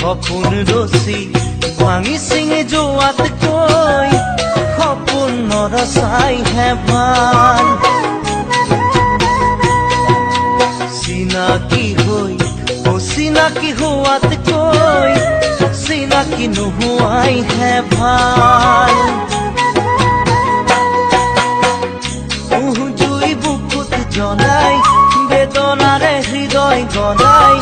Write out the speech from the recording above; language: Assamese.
সপোন ৰচি ভাঙি চিঙি যোৱাতকৈ সপোন নৰচাইহে ভাল। চিনাকি হৈ অচিনাকি হোৱাতকৈ চিনাকি নোহোৱাইহে ভাল। জুই বুকুত জ্বলাই বেদনাৰে হৃদয় গলাই